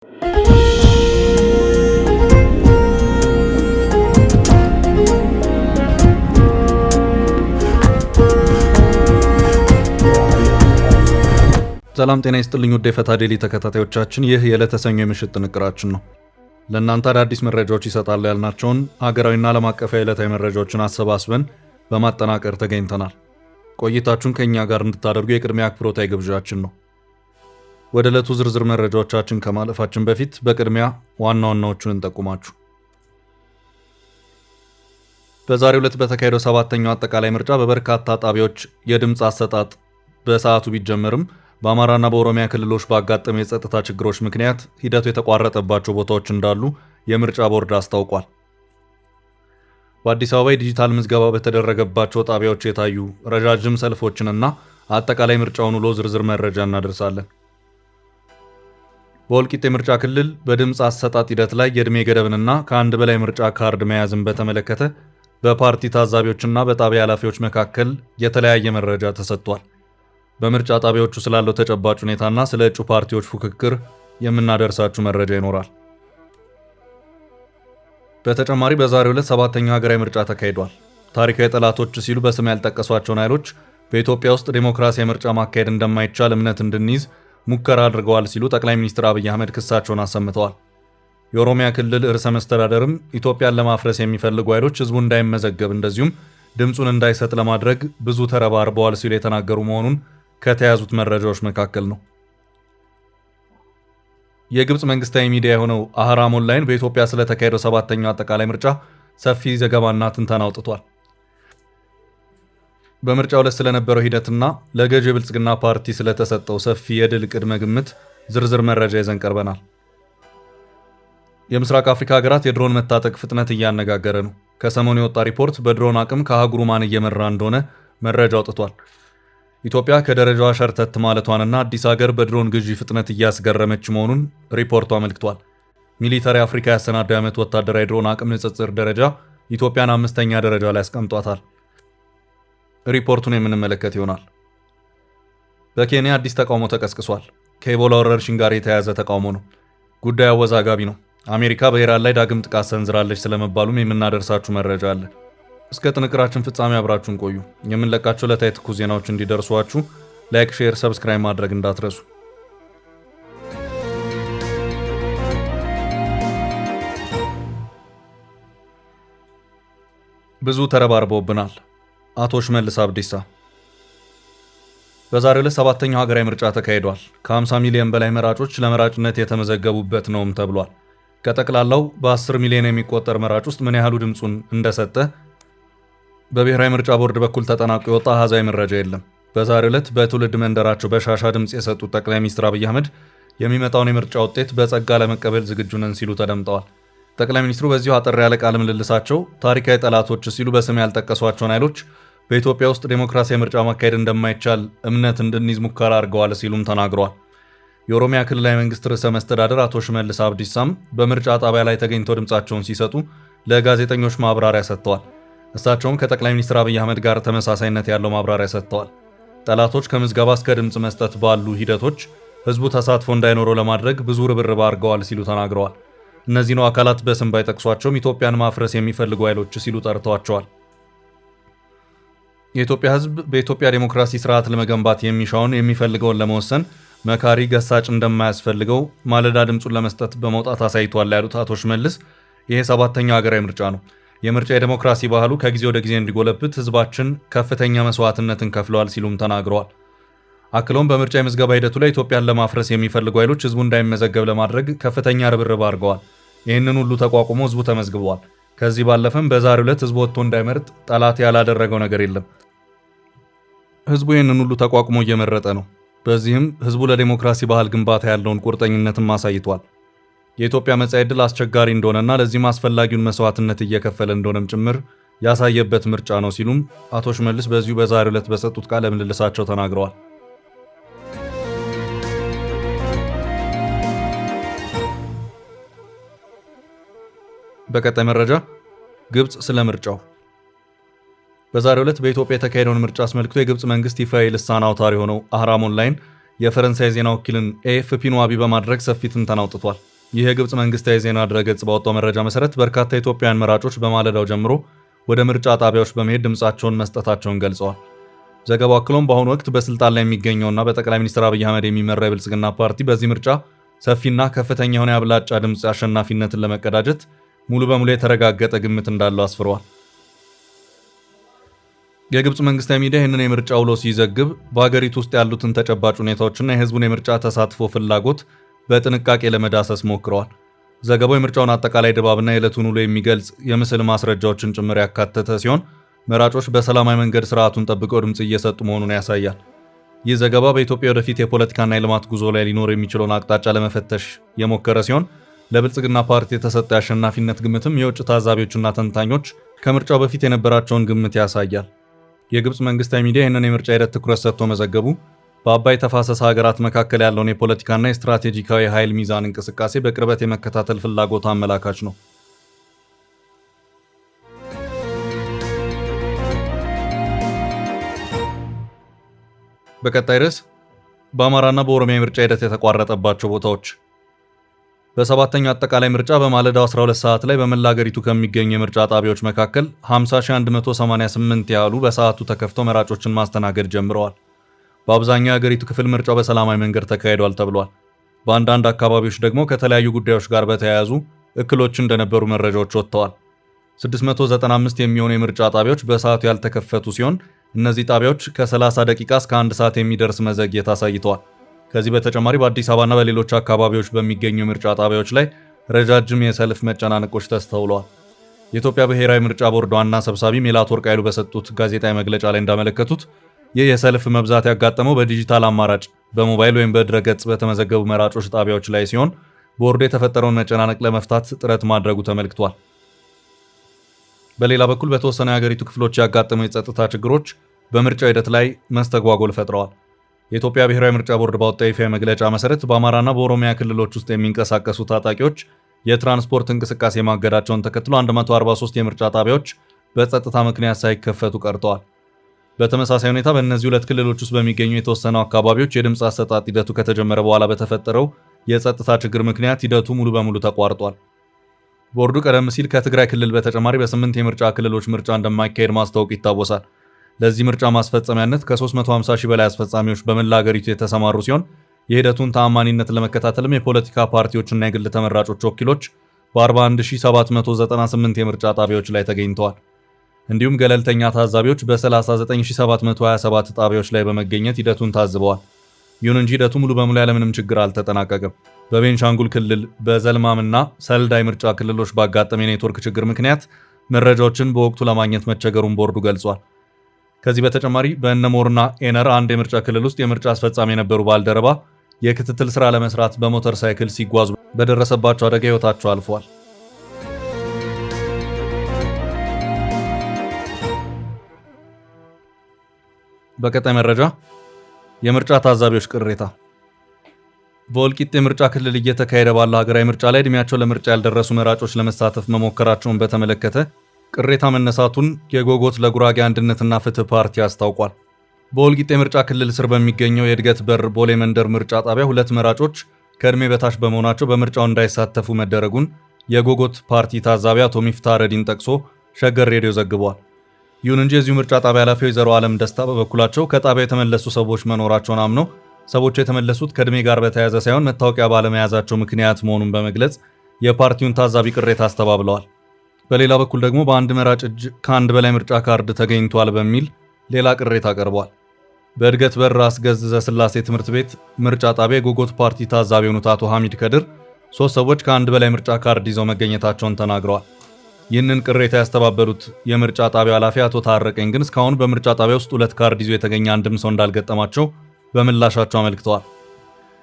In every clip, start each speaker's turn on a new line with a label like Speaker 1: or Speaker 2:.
Speaker 1: ሰላም ጤና ይስጥልኝ ውድ የፈታ ዴሊ ተከታታዮቻችን፣ ይህ የዕለተ ሰኞ የምሽት ጥንቅራችን ነው። ለእናንተ አዳዲስ መረጃዎች ይሰጣሉ ያልናቸውን ሀገራዊና ዓለም አቀፋዊ ዕለታዊ መረጃዎችን አሰባስበን በማጠናቀር ተገኝተናል። ቆይታችሁን ከእኛ ጋር እንድታደርጉ የቅድሚያ አክብሮታዊ ግብዣችን ነው። ወደ ዕለቱ ዝርዝር መረጃዎቻችን ከማለፋችን በፊት በቅድሚያ ዋና ዋናዎቹን እንጠቁማችሁ። በዛሬው ዕለት በተካሄደው 7ኛው አጠቃላይ ምርጫ በበርካታ ጣቢያዎች የድምፅ አሰጣጥ በሰዓቱ ቢጀመርም በአማራና በኦሮሚያ ክልሎች ባጋጠሙ የጸጥታ ችግሮች ምክንያት ሂደቱ የተቋረጠባቸው ቦታዎች እንዳሉ የምርጫ ቦርድ አስታውቋል። በአዲስ አበባ የዲጂታል ምዝገባ በተደረገባቸው ጣቢያዎች የታዩ ረጃጅም ሰልፎችንና አጠቃላይ ምርጫውን ውሎ ዝርዝር መረጃ እናደርሳለን። በወልቂጤ ምርጫ ክልል በድምፅ አሰጣጥ ሂደት ላይ የዕድሜ ገደብንና ከአንድ በላይ ምርጫ ካርድ መያዝን በተመለከተ በፓርቲ ታዛቢዎችና በጣቢያ ኃላፊዎች መካከል የተለያየ መረጃ ተሰጥቷል። በምርጫ ጣቢያዎቹ ስላለው ተጨባጭ ሁኔታና ስለ እጩ ፓርቲዎች ፉክክር የምናደርሳችሁ መረጃ ይኖራል። በተጨማሪ በዛሬው ዕለት 7ኛው ሀገራዊ ምርጫ ተካሂዷል። ታሪካዊ ጠላቶች ሲሉ በስም ያልጠቀሷቸውን ኃይሎች በኢትዮጵያ ውስጥ ዴሞክራሲያዊ ምርጫ ማካሄድ እንደማይቻል እምነት እንድንይዝ ሙከራ አድርገዋል ሲሉ ጠቅላይ ሚኒስትር አብይ አህመድ ክሳቸውን አሰምተዋል። የኦሮሚያ ክልል ርዕሰ መስተዳደርም ኢትዮጵያን ለማፍረስ የሚፈልጉ ኃይሎች ህዝቡ እንዳይመዘገብ እንደዚሁም ድምፁን እንዳይሰጥ ለማድረግ ብዙ ተረባርበዋል ሲሉ የተናገሩ መሆኑን ከተያዙት መረጃዎች መካከል ነው። የግብጽ መንግስታዊ ሚዲያ የሆነው አህራም ኦንላይን በኢትዮጵያ ስለተካሄደው 7ኛው አጠቃላይ ምርጫ ሰፊ ዘገባና ትንተና አውጥቷል። በምርጫው ዕለት ስለነበረው ሂደትና ለገዢ የብልጽግና ፓርቲ ስለተሰጠው ሰፊ የድል ቅድመ ግምት ዝርዝር መረጃ ይዘን ቀርበናል። የምስራቅ አፍሪካ ሀገራት የድሮን መታጠቅ ፍጥነት እያነጋገረ ነው። ከሰሞኑ የወጣ ሪፖርት በድሮን አቅም ከአህጉሩ ማን እየመራ እንደሆነ መረጃ አውጥቷል። ኢትዮጵያ ከደረጃዋ ሸርተት ማለቷንና አዲስ ሀገር በድሮን ግዢ ፍጥነት እያስገረመች መሆኑን ሪፖርቱ አመልክቷል። ሚሊተሪ አፍሪካ ያሰናዳው ዓመት ወታደራዊ ድሮን አቅም ንጽጽር ደረጃ ኢትዮጵያን 5ኛ ደረጃ ላይ አስቀምጧታል። ሪፖርቱን የምንመለከት ይሆናል። በኬንያ አዲስ ተቃውሞ ተቀስቅሷል። ከኢቦላ ወረርሽኝ ጋር የተያያዘ ተቃውሞ ነው። ጉዳዩ አወዛጋቢ ነው። አሜሪካ በኢራን ላይ ዳግም ጥቃት ሰንዝራለች ስለመባሉም የምናደርሳችሁ መረጃ አለ። እስከ ጥንቅራችን ፍጻሜ አብራችሁን ቆዩ። የምንለቃቸው ዕለታዊ ትኩስ ዜናዎች እንዲደርሷችሁ ላይክ፣ ሼር፣ ሰብስክራይብ ማድረግ እንዳትረሱ። ብዙ ተረባርበውብናል። አቶ ሽመልስ አብዲሳ። በዛሬው ዕለት 7ኛው ሀገራዊ ምርጫ ተካሂዷል። ከ50 ሚሊዮን በላይ መራጮች ለመራጭነት የተመዘገቡበት ነውም ተብሏል። ከጠቅላላው በ10 ሚሊዮን የሚቆጠር መራጭ ውስጥ ምን ያህሉ ድምፁን እንደሰጠ በብሔራዊ ምርጫ ቦርድ በኩል ተጠናቆ የወጣ አሃዛዊ መረጃ የለም። በዛሬው ዕለት በትውልድ መንደራቸው በሻሻ ድምፅ የሰጡት ጠቅላይ ሚኒስትር አብይ አህመድ የሚመጣውን የምርጫ ውጤት በጸጋ ለመቀበል ዝግጁ ነን ሲሉ ተደምጠዋል። ጠቅላይ ሚኒስትሩ በዚሁ አጠር ያለ ቃለ ምልልሳቸው ታሪካዊ ጠላቶች ሲሉ በስም ያልጠቀሷቸውን ኃይሎች በኢትዮጵያ ውስጥ ዴሞክራሲያዊ ምርጫ ማካሄድ እንደማይቻል እምነት እንድንይዝ ሙከራ አድርገዋል ሲሉም ተናግረዋል። የኦሮሚያ ክልላዊ መንግስት ርዕሰ መስተዳደር አቶ ሽመልስ አብዲሳም በምርጫ ጣቢያ ላይ ተገኝተው ድምፃቸውን ሲሰጡ ለጋዜጠኞች ማብራሪያ ሰጥተዋል። እሳቸውም ከጠቅላይ ሚኒስትር አብይ አህመድ ጋር ተመሳሳይነት ያለው ማብራሪያ ሰጥተዋል። ጠላቶች ከምዝገባ እስከ ድምፅ መስጠት ባሉ ሂደቶች ህዝቡ ተሳትፎ እንዳይኖረው ለማድረግ ብዙ ርብርብ አድርገዋል ሲሉ ተናግረዋል። እነዚህን አካላት በስም ባይጠቅሷቸውም ኢትዮጵያን ማፍረስ የሚፈልጉ ኃይሎች ሲሉ ጠርተዋቸዋል። የኢትዮጵያ ህዝብ በኢትዮጵያ ዴሞክራሲ ስርዓት ለመገንባት የሚፈልገውን ለመወሰን መካሪ ገሳጭ እንደማያስፈልገው ማለዳ ድምፁን ለመስጠት በመውጣት አሳይቷል ያሉት አቶ ሽመልስ ይሄ 7ኛው ሀገራዊ ምርጫ ነው። የምርጫ የዴሞክራሲ ባህሉ ከጊዜ ወደ ጊዜ እንዲጎለብት ህዝባችን ከፍተኛ መስዋዕትነትን ከፍለዋል ሲሉም ተናግረዋል። አክለውም በምርጫ የምዝገባ ሂደቱ ላይ ኢትዮጵያን ለማፍረስ የሚፈልጉ ኃይሎች ህዝቡ እንዳይመዘገብ ለማድረግ ከፍተኛ ርብርብ አድርገዋል። ይህንን ሁሉ ተቋቁሞ ህዝቡ ተመዝግበዋል። ከዚህ ባለፈም በዛሬው ዕለት ህዝቡ ወጥቶ እንዳይመርጥ ጠላት ያላደረገው ነገር የለም። ህዝቡ ይህንን ሁሉ ተቋቁሞ እየመረጠ ነው። በዚህም ህዝቡ ለዴሞክራሲ ባህል ግንባታ ያለውን ቁርጠኝነትም አሳይቷል። የኢትዮጵያ መጻኢ ዕድል አስቸጋሪ እንደሆነና ለዚህም አስፈላጊውን መስዋዕትነት እየከፈለ እንደሆነም ጭምር ያሳየበት ምርጫ ነው ሲሉም አቶ ሽመልስ በዚሁ በዛሬው ዕለት በሰጡት ቃለ ምልልሳቸው ተናግረዋል። በቀጣይ መረጃ ግብጽ ስለ ምርጫው። በዛሬው ዕለት በኢትዮጵያ የተካሄደውን ምርጫ አስመልክቶ የግብጽ መንግስት ይፋዊ ልሳን አውታር የሆነው አህራም ኦንላይን የፈረንሳይ ዜና ወኪልን ኤኤፍፒን ዋቢ በማድረግ ሰፊ ትንተና አውጥቷል። ይህ የግብፅ መንግስታዊ ዜና ድረገጽ ባወጣው መረጃ መሰረት በርካታ ኢትዮጵያውያን መራጮች በማለዳው ጀምሮ ወደ ምርጫ ጣቢያዎች በመሄድ ድምፃቸውን መስጠታቸውን ገልጸዋል። ዘገባው አክሎም በአሁኑ ወቅት በስልጣን ላይ የሚገኘውና በጠቅላይ ሚኒስትር አብይ አህመድ የሚመራ የብልጽግና ፓርቲ በዚህ ምርጫ ሰፊና ከፍተኛ የሆነ የአብላጫ ድምፅ አሸናፊነትን ለመቀዳጀት ሙሉ በሙሉ የተረጋገጠ ግምት እንዳለው አስፍረዋል። የግብፅ መንግስታዊ ሚዲያ ይህንን የምርጫ ውሎ ሲዘግብ በሀገሪቱ ውስጥ ያሉትን ተጨባጭ ሁኔታዎችና የህዝቡን የምርጫ ተሳትፎ ፍላጎት በጥንቃቄ ለመዳሰስ ሞክረዋል። ዘገባው የምርጫውን አጠቃላይ ድባብና የዕለቱን ውሎ የሚገልጽ የምስል ማስረጃዎችን ጭምር ያካተተ ሲሆን መራጮች በሰላማዊ መንገድ ስርዓቱን ጠብቀው ድምፅ እየሰጡ መሆኑን ያሳያል። ይህ ዘገባ በኢትዮጵያ ወደፊት የፖለቲካና የልማት ጉዞ ላይ ሊኖር የሚችለውን አቅጣጫ ለመፈተሽ የሞከረ ሲሆን ለብልጽግና ፓርቲ የተሰጠ የአሸናፊነት ግምትም የውጭ ታዛቢዎችና ተንታኞች ከምርጫው በፊት የነበራቸውን ግምት ያሳያል። የግብፅ መንግስታዊ ሚዲያ ይህንን የምርጫ ሂደት ትኩረት ሰጥቶ መዘገቡ በአባይ ተፋሰስ ሀገራት መካከል ያለውን የፖለቲካና የስትራቴጂካዊ ኃይል ሚዛን እንቅስቃሴ በቅርበት የመከታተል ፍላጎት አመላካች ነው። በቀጣይ ርዕስ በአማራና በኦሮሚያ የምርጫ ሂደት የተቋረጠባቸው ቦታዎች። በሰባተኛው አጠቃላይ ምርጫ በማለዳው 12 ሰዓት ላይ በመላ አገሪቱ ከሚገኙ የምርጫ ጣቢያዎች መካከል 50188 ያህሉ በሰዓቱ ተከፍተው መራጮችን ማስተናገድ ጀምረዋል። በአብዛኛው የአገሪቱ ክፍል ምርጫው በሰላማዊ መንገድ ተካሂዷል ተብሏል። በአንዳንድ አካባቢዎች ደግሞ ከተለያዩ ጉዳዮች ጋር በተያያዙ እክሎች እንደነበሩ መረጃዎች ወጥተዋል። 695 የሚሆኑ የምርጫ ጣቢያዎች በሰዓቱ ያልተከፈቱ ሲሆን እነዚህ ጣቢያዎች ከ30 ደቂቃ እስከ 1 ሰዓት የሚደርስ መዘግየት አሳይተዋል። ከዚህ በተጨማሪ በአዲስ አበባና በሌሎች አካባቢዎች በሚገኙ የምርጫ ጣቢያዎች ላይ ረጃጅም የሰልፍ መጨናነቆች ተስተውለዋል። የኢትዮጵያ ብሔራዊ ምርጫ ቦርድ ዋና ሰብሳቢ ሜላትወርቅ ኃይሉ በሰጡት ጋዜጣዊ መግለጫ ላይ እንዳመለከቱት ይህ የሰልፍ መብዛት ያጋጠመው በዲጂታል አማራጭ በሞባይል ወይም በድረገጽ በተመዘገቡ መራጮች ጣቢያዎች ላይ ሲሆን ቦርዱ የተፈጠረውን መጨናነቅ ለመፍታት ጥረት ማድረጉ ተመልክቷል። በሌላ በኩል በተወሰኑ የሀገሪቱ ክፍሎች ያጋጠሙ የጸጥታ ችግሮች በምርጫው ሂደት ላይ መስተጓጎል ፈጥረዋል። የኢትዮጵያ ብሔራዊ ምርጫ ቦርድ ባወጣው ይፋዊ መግለጫ መሰረት በአማራና በኦሮሚያ ክልሎች ውስጥ የሚንቀሳቀሱ ታጣቂዎች የትራንስፖርት እንቅስቃሴ ማገዳቸውን ተከትሎ 143 የምርጫ ጣቢያዎች በጸጥታ ምክንያት ሳይከፈቱ ቀርተዋል። በተመሳሳይ ሁኔታ በእነዚህ ሁለት ክልሎች ውስጥ በሚገኙ የተወሰኑ አካባቢዎች የድምፅ አሰጣጥ ሂደቱ ከተጀመረ በኋላ በተፈጠረው የጸጥታ ችግር ምክንያት ሂደቱ ሙሉ በሙሉ ተቋርጧል። ቦርዱ ቀደም ሲል ከትግራይ ክልል በተጨማሪ በ8 የምርጫ ክልሎች ምርጫ እንደማይካሄድ ማስታወቁ ይታወሳል። ለዚህ ምርጫ ማስፈጸሚያነት ከ350 ሺህ በላይ አስፈጻሚዎች በመላ አገሪቱ የተሰማሩ ሲሆን የሂደቱን ተአማኒነት ለመከታተልም የፖለቲካ ፓርቲዎችና የግል ተመራጮች ወኪሎች በ41798 የምርጫ ጣቢያዎች ላይ ተገኝተዋል። እንዲሁም ገለልተኛ ታዛቢዎች በ39727 ጣቢያዎች ላይ በመገኘት ሂደቱን ታዝበዋል። ይሁን እንጂ ሂደቱ ሙሉ በሙሉ ያለምንም ችግር አልተጠናቀቀም። በቤንሻንጉል ክልል በዘልማምና ሰልዳ የምርጫ ክልሎች ባጋጠመ የኔትወርክ ችግር ምክንያት መረጃዎችን በወቅቱ ለማግኘት መቸገሩን ቦርዱ ገልጿል። ከዚህ በተጨማሪ በእነሞርና ኤነር አንድ የምርጫ ክልል ውስጥ የምርጫ አስፈጻሚ የነበሩ ባልደረባ የክትትል ስራ ለመስራት በሞተር ሳይክል ሲጓዙ በደረሰባቸው አደጋ ሕይወታቸው አልፏል። በቀጣይ መረጃ የምርጫ ታዛቢዎች ቅሬታ። በወልቂጤ የምርጫ ክልል እየተካሄደ ባለው ሀገራዊ ምርጫ ላይ ዕድሜያቸው ለምርጫ ያልደረሱ መራጮች ለመሳተፍ መሞከራቸውን በተመለከተ ቅሬታ መነሳቱን የጎጎት ለጉራጌ አንድነትና ፍትህ ፓርቲ አስታውቋል። በወልቂጤ የምርጫ ክልል ስር በሚገኘው የእድገት በር ቦሌ መንደር ምርጫ ጣቢያ 2 መራጮች ከዕድሜ በታች በመሆናቸው በምርጫው እንዳይሳተፉ መደረጉን የጎጎት ፓርቲ ታዛቢ አቶ ሚፍታ ረዲን ጠቅሶ ሸገር ሬዲዮ ዘግቧል። ይሁን እንጂ የዚሁ ምርጫ ጣቢያ ኃላፊ ወይዘሮ ዓለም ደስታ በበኩላቸው ከጣቢያው የተመለሱ ሰዎች መኖራቸውን አምነው ሰዎቹ የተመለሱት ከዕድሜ ጋር በተያያዘ ሳይሆን መታወቂያ ባለመያዛቸው ምክንያት መሆኑን በመግለጽ የፓርቲውን ታዛቢ ቅሬታ አስተባብለዋል። በሌላ በኩል ደግሞ በአንድ መራጭ እጅ ከአንድ በላይ ምርጫ ካርድ ተገኝቷል በሚል ሌላ ቅሬታ ቀርቧል። በእድገት በር አስገዝ ዘስላሴ ትምህርት ቤት ምርጫ ጣቢያ የጎጎት ፓርቲ ታዛቢ የሆኑት አቶ ሐሚድ ከድር 3 ሰዎች ከአንድ በላይ ምርጫ ካርድ ይዘው መገኘታቸውን ተናግረዋል። ይህንን ቅሬታ ያስተባበሉት የምርጫ ጣቢያው ኃላፊ አቶ ታረቀኝ ግን እስካሁን በምርጫ ጣቢያ ውስጥ 2 ካርድ ይዞ የተገኘ አንድም ሰው እንዳልገጠማቸው በምላሻቸው አመልክተዋል።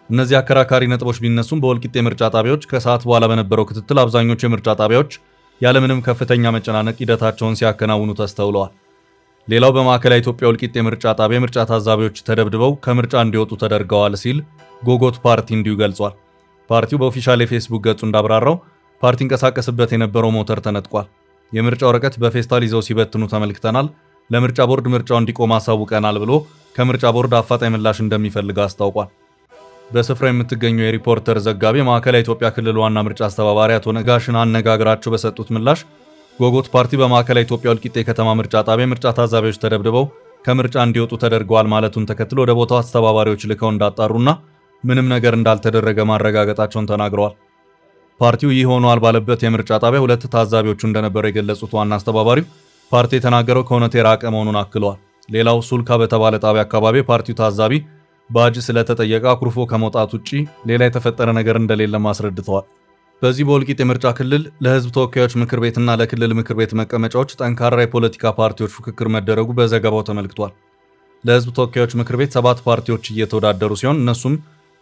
Speaker 1: እነዚህ አከራካሪ ነጥቦች ቢነሱም በወልቂጤ ምርጫ ጣቢያዎች ከሰዓት በኋላ በነበረው ክትትል አብዛኞቹ የምርጫ ጣቢያዎች ያለምንም ከፍተኛ መጨናነቅ ሂደታቸውን ሲያከናውኑ ተስተውለዋል። ሌላው በማዕከላዊ ኢትዮጵያ ወልቂጤ ምርጫ ጣቢያ ምርጫ ታዛቢዎች ተደብድበው ከምርጫ እንዲወጡ ተደርገዋል ሲል ጎጎት ፓርቲ እንዲሁ ገልጿል። ፓርቲው በኦፊሻል የፌስቡክ ገጹ እንዳብራራው ፓርቲ እንቀሳቀስበት የነበረው ሞተር ተነጥቋል። የምርጫ ወረቀት በፌስታል ይዘው ሲበትኑ ተመልክተናል። ለምርጫ ቦርድ ምርጫው እንዲቆም አሳውቀናል ብሎ ከምርጫ ቦርድ አፋጣኝ ምላሽ እንደሚፈልግ አስታውቋል። በስፍራው የምትገኘው የሪፖርተር ዘጋቢ ማዕከላዊ ኢትዮጵያ ክልል ዋና ምርጫ አስተባባሪ አቶ ነጋሽን አነጋግራቸው በሰጡት ምላሽ ጎጎት ፓርቲ በማዕከላዊ ኢትዮጵያ ወልቂጤ ከተማ ምርጫ ጣቢያ ምርጫ ታዛቢዎች ተደብድበው ከምርጫ እንዲወጡ ተደርገዋል ማለቱን ተከትሎ ወደ ቦታው አስተባባሪዎች ልከው እንዳጣሩና ምንም ነገር እንዳልተደረገ ማረጋገጣቸውን ተናግረዋል። ፓርቲው ይህ ሆኗል ባለበት የምርጫ ጣቢያ 2 ታዛቢዎቹ እንደነበሩ የገለጹት ዋና አስተባባሪው ፓርቲው የተናገረው ከእውነት የራቀ መሆኑን አክለዋል። ሌላው ሱልካ በተባለ ጣቢያ አካባቢ ፓርቲው ታዛቢ ባጅ ስለተጠየቀ አኩርፎ ከመውጣት ውጪ ሌላ የተፈጠረ ነገር እንደሌለ አስረድተዋል። በዚህ በወልቂጤ የምርጫ ክልል ለህዝብ ተወካዮች ምክር ቤትና ለክልል ምክር ቤት መቀመጫዎች ጠንካራ የፖለቲካ ፓርቲዎች ፉክክር መደረጉ በዘገባው ተመልክቷል። ለህዝብ ተወካዮች ምክር ቤት 7 ፓርቲዎች እየተወዳደሩ ሲሆን እነሱም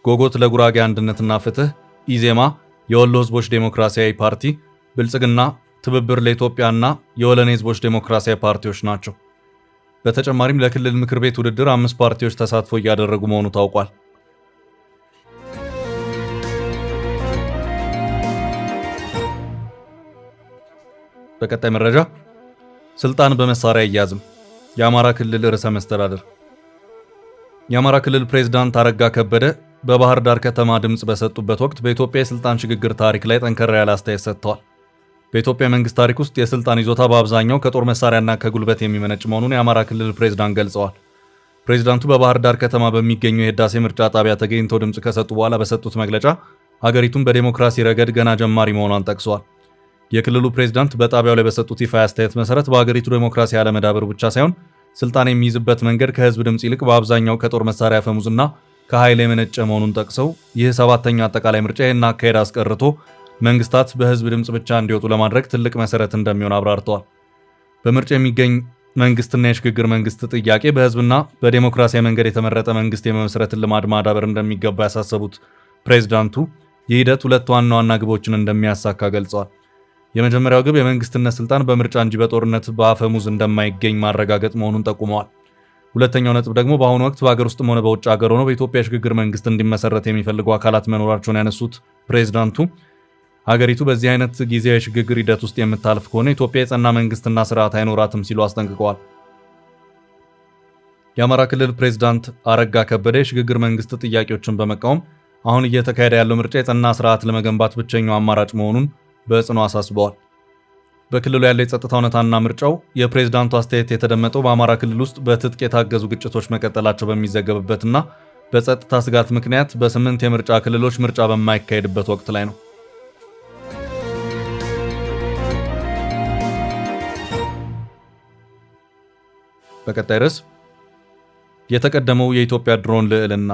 Speaker 1: ጎጎት ለጉራጌ አንድነትና ፍትህ፣ ኢዜማ፣ የወሎ ህዝቦች ዴሞክራሲያዊ ፓርቲ፣ ብልጽግና፣ ትብብር ለኢትዮጵያና የወለኔ ህዝቦች ዴሞክራሲያዊ ፓርቲዎች ናቸው። በተጨማሪም ለክልል ምክር ቤት ውድድር 5 ፓርቲዎች ተሳትፎ እያደረጉ መሆኑ ታውቋል። በቀጣይ መረጃ ስልጣን በመሳሪያ አይያዝም። የአማራ ክልል ርዕሰ መስተዳድር የአማራ ክልል ፕሬዝዳንት አረጋ ከበደ በባህር ዳር ከተማ ድምጽ በሰጡበት ወቅት በኢትዮጵያ የስልጣን ሽግግር ታሪክ ላይ ጠንከር ያለ አስተያየት ሰጥተዋል። በኢትዮጵያ መንግስት ታሪክ ውስጥ የስልጣን ይዞታ በአብዛኛው ከጦር መሳሪያና ከጉልበት የሚመነጭ መሆኑን የአማራ ክልል ፕሬዝዳንት ገልጸዋል። ፕሬዝዳንቱ በባህር ዳር ከተማ በሚገኘው የህዳሴ ምርጫ ጣቢያ ተገኝተው ድምጽ ከሰጡ በኋላ በሰጡት መግለጫ ሀገሪቱን በዴሞክራሲ ረገድ ገና ጀማሪ መሆኗን ጠቅሰዋል። የክልሉ ፕሬዝዳንት በጣቢያው ላይ በሰጡት ይፋ አስተያየት መሰረት በሀገሪቱ ዴሞክራሲ አለመዳበር ብቻ ሳይሆን ስልጣን የሚይዝበት መንገድ ከህዝብ ድምጽ ይልቅ በአብዛኛው ከጦር መሳሪያ አፈሙዝና ከኃይል የመነጨ መሆኑን ጠቅሰው ይህ 7ኛው አጠቃላይ ምርጫ ይህን አካሄድ አስቀርቶ መንግስታት በህዝብ ድምጽ ብቻ እንዲወጡ ለማድረግ ትልቅ መሰረት እንደሚሆን አብራርተዋል። በምርጫ የሚገኝ መንግስትና የሽግግር መንግስት ጥያቄ በህዝብና በዴሞክራሲያዊ መንገድ የተመረጠ መንግስት የመመስረትን ልማድ ማዳበር እንደሚገባ ያሳሰቡት ፕሬዝዳንቱ ይህ ሂደት 2 ዋና ዋና ግቦችን እንደሚያሳካ ገልጸዋል። የመጀመሪያው ግብ የመንግስትነት ስልጣን በምርጫ እንጂ በጦርነት በአፈሙዝ እንደማይገኝ ማረጋገጥ መሆኑን ጠቁመዋል። ሁለተኛው ነጥብ ደግሞ በአሁኑ ወቅት በሀገር ውስጥም ሆነ በውጭ ሀገር ሆነው በኢትዮጵያ የሽግግር መንግስት እንዲመሰረት የሚፈልጉ አካላት መኖራቸውን ያነሱት ፕሬዝዳንቱ ሀገሪቱ በዚህ አይነት ጊዜያዊ የሽግግር ሂደት ውስጥ የምታልፍ ከሆነ ኢትዮጵያ የጸና መንግስትና ስርዓት አይኖራትም ሲሉ አስጠንቅቀዋል። የአማራ ክልል ፕሬዝዳንት አረጋ ከበደ የሽግግር መንግስት ጥያቄዎችን በመቃወም አሁን እየተካሄደ ያለው ምርጫ የጸና ስርዓት ለመገንባት ብቸኛው አማራጭ መሆኑን በጽኑ አሳስበዋል። በክልሉ ያለው የጸጥታ ሁኔታና ምርጫው የፕሬዝዳንቱ አስተያየት የተደመጠው በአማራ ክልል ውስጥ በትጥቅ የታገዙ ግጭቶች መቀጠላቸው በሚዘገብበትና በጸጥታ ስጋት ምክንያት በ8 የምርጫ ክልሎች ምርጫ በማይካሄድበት ወቅት ላይ ነው። በቀጣይ ርዕስ የተቀደመው የኢትዮጵያ ድሮን ልዕልና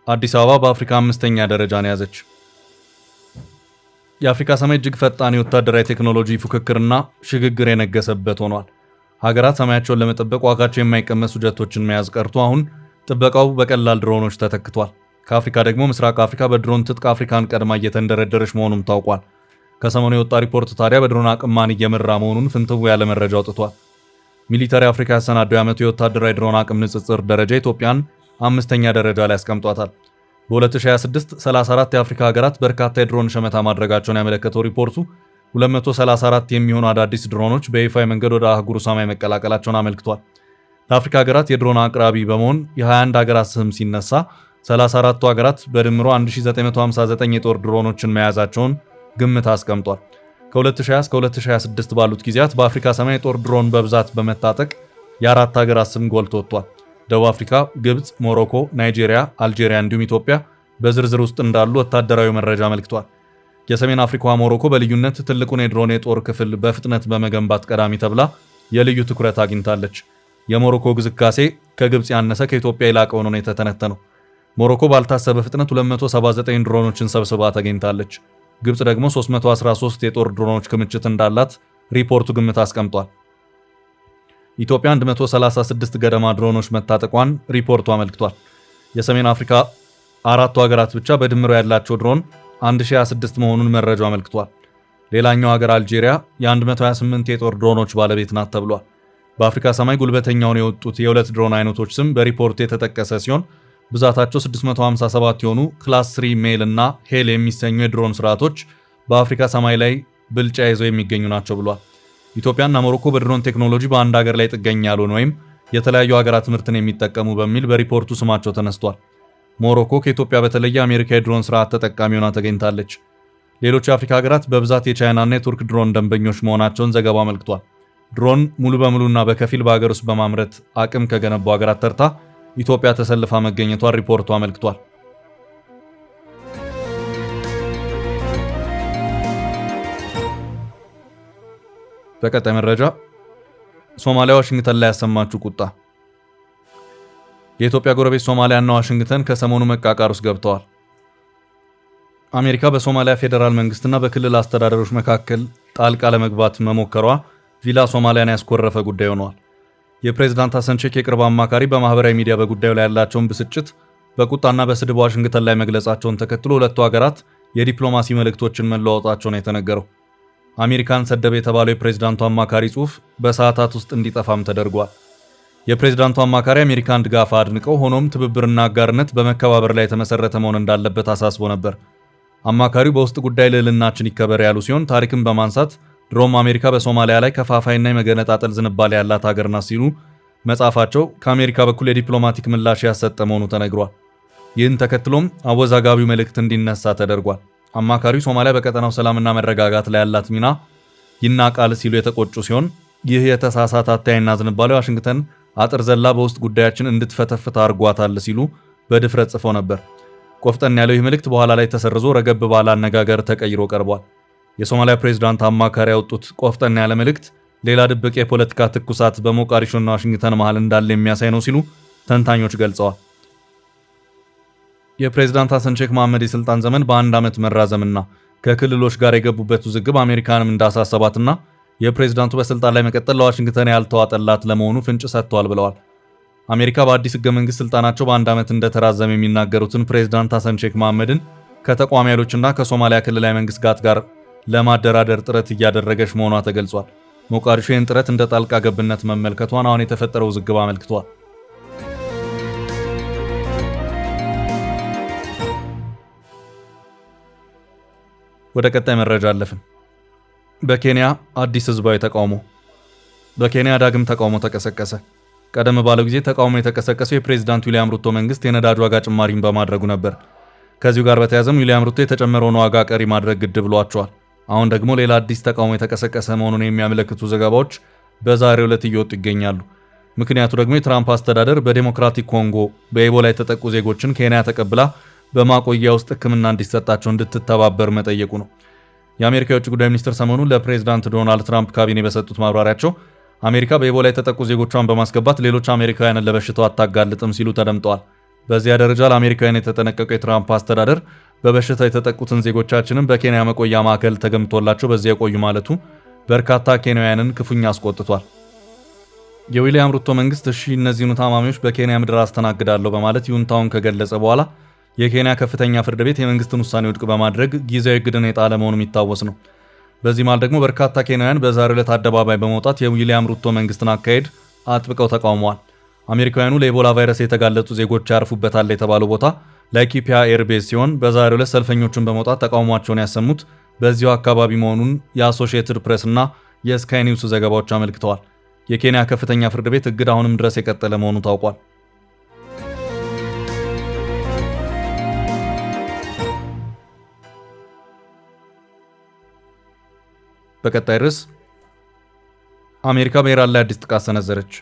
Speaker 1: አዲስ አበባ በአፍሪካ 5ኛ ደረጃን ያዘች። የአፍሪካ ሰማይ እጅግ ፈጣን የወታደራዊ ቴክኖሎጂ ፉክክርና ሽግግር የነገሰበት ሆኗል። ሀገራት ሰማያቸውን ለመጠበቅ ዋጋቸው የማይቀመሱ ጀቶችን መያዝ ቀርቶ አሁን ጥበቃው በቀላል ድሮኖች ተተክቷል። ከአፍሪካ ደግሞ ምስራቅ አፍሪካ በድሮን ትጥቅ አፍሪካን ቀድማ እየተንደረደረች መሆኑም ታውቋል። ከሰሞኑ የወጣ ሪፖርት ታዲያ በድሮን አቅም ማን እየመራ መሆኑን ፍንትው ያለ መረጃ አውጥቷል። ሚሊታሪ አፍሪካ ያሰናደው የዓመቱ የወታደራዊ ድሮን አቅም ንጽጽር ደረጃ ኢትዮጵያን 5ኛ ደረጃ ላይ ያስቀምጧታል። በ2026 34 የአፍሪካ ሀገራት በርካታ የድሮን ሸመታ ማድረጋቸውን ያመለከተው ሪፖርቱ 234 የሚሆኑ አዳዲስ ድሮኖች በይፋዊ መንገድ ወደ አህጉሩ ሰማይ መቀላቀላቸውን አመልክቷል። ለአፍሪካ ሀገራት የድሮን አቅራቢ በመሆን የ21 ሀገራት ስም ሲነሳ 34ቱ ሀገራት በድምሮ 1959 የጦር ድሮኖችን መያዛቸውን ግምት አስቀምጧል። ከ2020 እስከ 2026 ባሉት ጊዜያት በአፍሪካ ሰማይ የጦር ድሮን በብዛት በመታጠቅ የ4 ሀገራት ስም ጎልቶ ወጥቷል። ደቡብ አፍሪካ፣ ግብጽ፣ ሞሮኮ፣ ናይጄሪያ፣ አልጄሪያ እንዲሁም ኢትዮጵያ በዝርዝር ውስጥ እንዳሉ ወታደራዊ መረጃ አመልክቷል። የሰሜን አፍሪካዋ ሞሮኮ በልዩነት ትልቁን የድሮን የጦር ክፍል በፍጥነት በመገንባት ቀዳሚ ተብላ የልዩ ትኩረት አግኝታለች። የሞሮኮ ግስጋሴ ከግብጽ ያነሰ ከኢትዮጵያ የላቀ ሆኖ ነው የተተነተነው። ሞሮኮ ባልታሰበ ፍጥነት 279 ድሮኖችን ሰብስባ ተገኝታለች። ግብጽ ደግሞ 313 የጦር ድሮኖች ክምችት እንዳላት ሪፖርቱ ግምት አስቀምጧል። ኢትዮጵያ 136 ገደማ ድሮኖች መታጠቋን ሪፖርቱ አመልክቷል። የሰሜን አፍሪካ 4ቱ ሀገራት ብቻ በድምሩ ያላቸው ድሮን 1026 መሆኑን መረጃው አመልክቷል። ሌላኛው ሀገር አልጄሪያ የ128 የጦር ድሮኖች ባለቤት ናት ተብሏል። በአፍሪካ ሰማይ ጉልበተኛውን የወጡት የሁለት ድሮን አይነቶች ስም በሪፖርቱ የተጠቀሰ ሲሆን ብዛታቸው 657 የሆኑ ክላስ 3 ሜል እና ሄል የሚሰኙ የድሮን ስርዓቶች በአፍሪካ ሰማይ ላይ ብልጫ ይዘው የሚገኙ ናቸው ብሏል። ኢትዮጵያና ሞሮኮ በድሮን ቴክኖሎጂ በአንድ ሀገር ላይ ጥገኛ ያልሆኑ ወይም የተለያዩ ሀገራት ምርትን የሚጠቀሙ በሚል በሪፖርቱ ስማቸው ተነስቷል። ሞሮኮ ከኢትዮጵያ በተለየ አሜሪካ የድሮን ስርዓት ተጠቃሚ ሆና ተገኝታለች። ሌሎች የአፍሪካ ሀገራት በብዛት የቻይናና የቱርክ ድሮን ደንበኞች መሆናቸውን ዘገባው አመልክቷል። ድሮን ሙሉ በሙሉና በከፊል በሀገር ውስጥ በማምረት አቅም ከገነቡ ሀገራት ተርታ ኢትዮጵያ ተሰልፋ መገኘቷን ሪፖርቱ አመልክቷል። በቀጣይ መረጃ ሶማሊያ ዋሽንግተን ላይ ያሰማችው ቁጣ። የኢትዮጵያ ጎረቤት ሶማሊያና ዋሽንግተን ከሰሞኑ መቃቃር ውስጥ ገብተዋል። አሜሪካ በሶማሊያ ፌዴራል መንግስትና በክልል አስተዳደሮች መካከል ጣልቃ ለመግባት መሞከሯ ቪላ ሶማሊያን ያስኮረፈ ጉዳይ ሆኗል። የፕሬዝዳንት ሐሰን ሼክ የቅርብ አማካሪ በማህበራዊ ሚዲያ በጉዳዩ ላይ ያላቸውን ብስጭት በቁጣና በስድብ ዋሽንግተን ላይ መግለጻቸውን ተከትሎ ሁለቱ ሀገራት የዲፕሎማሲ መልእክቶችን መለዋወጣቸው ነው የተነገረው። አሜሪካን ሰደበ የተባለው የፕሬዝዳንቱ አማካሪ ጽሑፍ በሰዓታት ውስጥ እንዲጠፋም ተደርጓል። የፕሬዝዳንቱ አማካሪ አሜሪካን ድጋፍ አድንቀው ሆኖም ትብብርና አጋርነት በመከባበር ላይ የተመሰረተ መሆን እንዳለበት አሳስቦ ነበር። አማካሪው በውስጥ ጉዳይ ልዕልናችን ይከበር ያሉ ሲሆን ታሪክን በማንሳት ድሮም አሜሪካ በሶማሊያ ላይ ከፋፋይና የመገነጣጠል ዝንባሌ ያላት ሀገር ናት ሲሉ መጻፋቸው ከአሜሪካ በኩል የዲፕሎማቲክ ምላሽ ያሰጠ መሆኑ ተነግሯል። ይህን ተከትሎም አወዛጋቢው መልእክት እንዲነሳ ተደርጓል። አማካሪው ሶማሊያ በቀጠናው ሰላምና መረጋጋት ላይ ያላት ሚና ይናቃል ሲሉ የተቆጩ ሲሆን ይህ የተሳሳተ አተያይና ዝንባሌ ዋሽንግተን አጥር ዘላ በውስጥ ጉዳያችን እንድትፈተፍት አድርጓታል ሲሉ በድፍረት ጽፈው ነበር። ቆፍጠን ያለው ይህ መልእክት በኋላ ላይ ተሰርዞ ረገብ ባለ አነጋገር ተቀይሮ ቀርቧል። የሶማሊያ ፕሬዝዳንት አማካሪ ያወጡት ቆፍጠን ያለ መልእክት ሌላ ድብቅ የፖለቲካ ትኩሳት በሞቃዲሾና ዋሽንግተን መሃል እንዳለ የሚያሳይ ነው ሲሉ ተንታኞች ገልጸዋል። የፕሬዝዳንት ሐሰን ሼክ መሐመድ የስልጣን ዘመን በአንድ ዓመት መራዘምና ከክልሎች ጋር የገቡበት ውዝግብ አሜሪካንም እንዳሳሰባትና የፕሬዝዳንቱ በስልጣን ላይ መቀጠል ለዋሽንግተን ያልተዋጠላት ለመሆኑ ፍንጭ ሰጥቷል ብለዋል። አሜሪካ በአዲስ ህገ መንግስት ስልጣናቸው በአንድ ዓመት እንደተራዘመ የሚናገሩትን ፕሬዝዳንት ሐሰን ሼክ መሐመድን ከተቃዋሚ ኃይሎችና ከሶማሊያ ክልላዊ መንግስት ጋር ለማደራደር ጥረት እያደረገች መሆኗ ተገልጿል። ሞቃዲሾ ይህን ጥረት እንደ ጣልቃ ገብነት መመልከቷን አሁን የተፈጠረው ውዝግብ አመልክቷል። ወደ ቀጣይ መረጃ አለፍን። በኬንያ አዲስ ህዝባዊ ተቃውሞ። በኬንያ ዳግም ተቃውሞ ተቀሰቀሰ። ቀደም ባለው ጊዜ ተቃውሞ የተቀሰቀሰው የፕሬዝዳንት ዊሊያም ሩቶ መንግስት የነዳጅ ዋጋ ጭማሪን በማድረጉ ነበር። ከዚሁ ጋር በተያያዘም ዊሊያም ሩቶ የተጨመረውን ዋጋ ቀሪ ማድረግ ግድ ብሏቸዋል። አሁን ደግሞ ሌላ አዲስ ተቃውሞ የተቀሰቀሰ መሆኑን የሚያመለክቱ ዘገባዎች በዛሬው ዕለት እየወጡ ይገኛሉ። ምክንያቱ ደግሞ የትራምፕ አስተዳደር በዴሞክራቲክ ኮንጎ በኢቦላ የተጠቁ ዜጎችን ኬንያ ተቀብላ በማቆያ ውስጥ ሕክምና እንዲሰጣቸው እንድትተባበር መጠየቁ ነው። የአሜሪካ የውጭ ጉዳይ ሚኒስትር ሰሞኑን ለፕሬዝዳንት ዶናልድ ትራምፕ ካቢኔ በሰጡት ማብራሪያቸው አሜሪካ በኢቦላ የተጠቁ ዜጎቿን በማስገባት ሌሎች አሜሪካውያንን ለበሽታው አታጋልጥም ሲሉ ተደምጠዋል። በዚያ ደረጃ ለአሜሪካውያን የተጠነቀቀው የትራምፕ አስተዳደር በበሽታ የተጠቁትን ዜጎቻችንን በኬንያ መቆያ ማዕከል ተገምቶላቸው በዚያ የቆዩ ማለቱ በርካታ ኬንያውያንን ክፉኛ አስቆጥቷል። የዊሊያም ሩቶ መንግስት እሺ እነዚህኑ ታማሚዎች በኬንያ ምድር አስተናግዳለሁ በማለት ይሁንታውን ከገለጸ በኋላ የኬንያ ከፍተኛ ፍርድ ቤት የመንግስትን ውሳኔ ውድቅ በማድረግ ጊዜያዊ እግድን የጣለ መሆኑ የሚታወስ ነው። በዚህ መሃል ደግሞ በርካታ ኬንያውያን በዛሬው ዕለት አደባባይ በመውጣት የዊሊያም ሩቶ መንግስትን አካሄድ አጥብቀው ተቃውመዋል። አሜሪካውያኑ ለኢቦላ ቫይረስ የተጋለጡ ዜጎች ያርፉበታል የተባለው ቦታ ላይኪፒያ ኤርቤዝ ሲሆን በዛሬው ዕለት ሰልፈኞቹን በመውጣት ተቃውሟቸውን ያሰሙት በዚሁ አካባቢ መሆኑን የአሶሺየትድ ፕሬስ እና የስካይ ኒውስ ዘገባዎች አመልክተዋል። የኬንያ ከፍተኛ ፍርድ ቤት እግድ አሁንም ድረስ የቀጠለ መሆኑ ታውቋል። በቀጣይ ርዕስ አሜሪካ በኢራን ላይ አዲስ ጥቃት ሰነዘረች።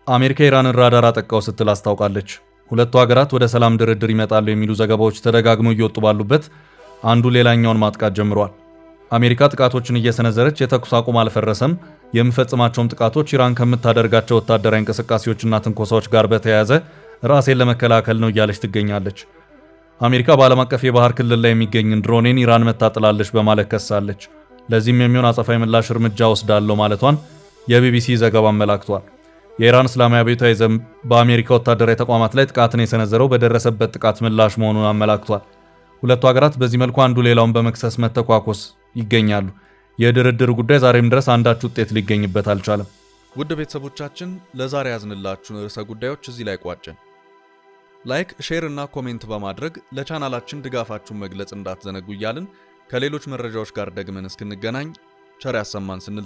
Speaker 1: አሜሪካ ኢራንን ራዳር አጠቃው ስትል አስታውቃለች። ሁለቱ ሀገራት ወደ ሰላም ድርድር ይመጣሉ የሚሉ ዘገባዎች ተደጋግመው እየወጡ ባሉበት አንዱ ሌላኛውን ማጥቃት ጀምሯል። አሜሪካ ጥቃቶችን እየሰነዘረች የተኩስ አቁም አልፈረሰም፣ የምፈጽማቸውም ጥቃቶች ኢራን ከምታደርጋቸው ወታደራዊ እንቅስቃሴዎችና ትንኮሳዎች ጋር በተያያዘ ራሴን ለመከላከል ነው እያለች ትገኛለች። አሜሪካ በዓለም አቀፍ የባህር ክልል ላይ የሚገኝን ድሮኔን ኢራን መታጥላለች በማለት ከሳለች። ለዚህም የሚሆን አጸፋዊ ምላሽ እርምጃ ወስዳለሁ ማለቷን የቢቢሲ ዘገባ አመላክቷል። የኢራን እስላማዊ አብዮታዊ ዘብ በአሜሪካ ወታደራዊ ተቋማት ላይ ጥቃትን የሰነዘረው በደረሰበት ጥቃት ምላሽ መሆኑን አመላክቷል። ሁለቱ ሀገራት በዚህ መልኩ አንዱ ሌላውን በመክሰስ መተኳኮስ ይገኛሉ። የድርድር ጉዳይ ዛሬም ድረስ አንዳች ውጤት ሊገኝበት አልቻለም። ውድ ቤተሰቦቻችን ለዛሬ ያዝንላችሁን ርዕሰ ጉዳዮች እዚህ ላይ ቋጨን። ላይክ፣ ሼር እና ኮሜንት በማድረግ ለቻናላችን ድጋፋችሁን መግለጽ እንዳትዘነጉ እያልን ከሌሎች መረጃዎች ጋር ደግመን እስክንገናኝ ቸር ያሰማን ስንል